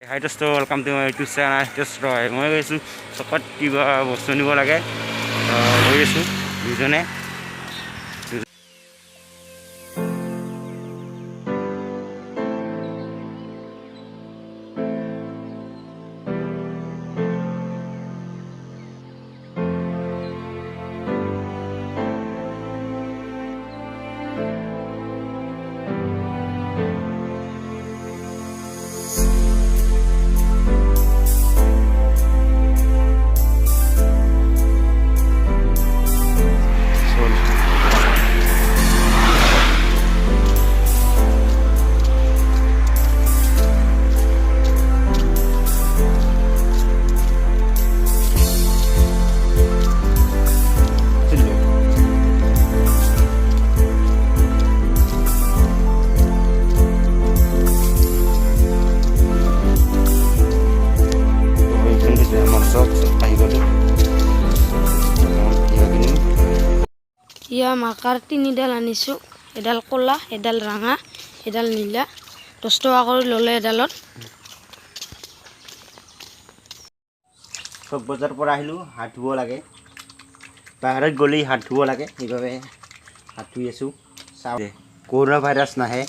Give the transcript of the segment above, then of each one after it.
High দোস্ত, welcome to my YouTube channel দোস্ত। মই গৈছোঁ চকত কিবা বস্তু নিব লাগে, গৈ আছোঁ দুজনে। ইয়া মাকাৰ তিনিডাল আনিছোঁ, এডাল ক'লা, এডাল ৰঙা, এডাল নীলা। 10 টকা কৰি ল'লে এডালত। চব বজাৰৰ পৰা আহিলোঁ, হাত ধুব লাগে। বাহিৰত গ'লেই হাত ধুব লাগে, সেইবাবে হাত ধুই আছোঁ। চাওঁ কৰোণা ভাইৰাছ নাহে,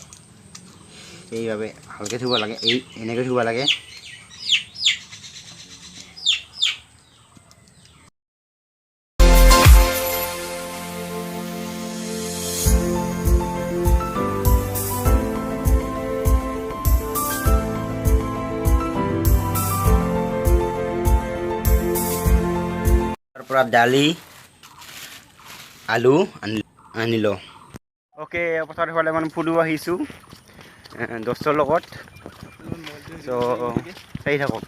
সেইবাবে ভালকৈ ধুব লাগে। এনেকৈ ধুব লাগে। পৰা দালি আলু আনিলোঁ। অ'কে, পথাৰত ফালে মানে ফুৰিব আহিছোঁ দোস্তৰ লগত। চ' চাই থাকক।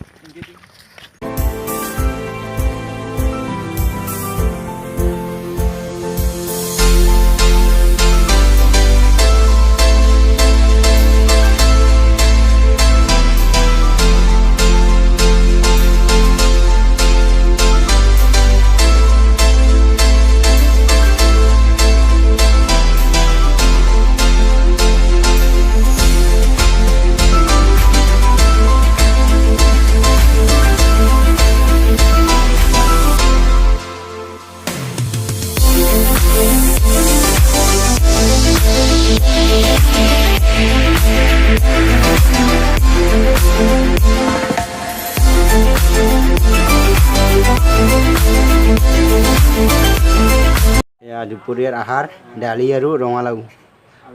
দুপৰীয়াৰ আহাৰ দালি আৰু ৰঙালাও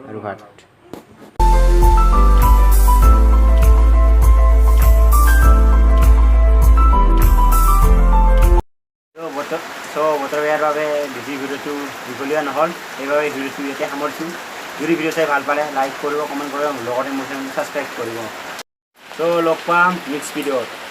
আৰু ভাত। বতৰ বেয়াৰ বাবে বেছি ভিডিঅ'টো দীঘলীয়া নহ'ল, সেইবাবে ভিডিঅ'টো ইয়াতে সামৰিছোঁ। যদি ভিডিঅ' চাই ভাল পালে লাইক কৰিব, কমেণ্ট কৰিব, লগতে মোৰ চেনেলটো ছাবস্ক্ৰাইব কৰিব। ত' লগ পাম নেক্সট ভিডিঅ'ত।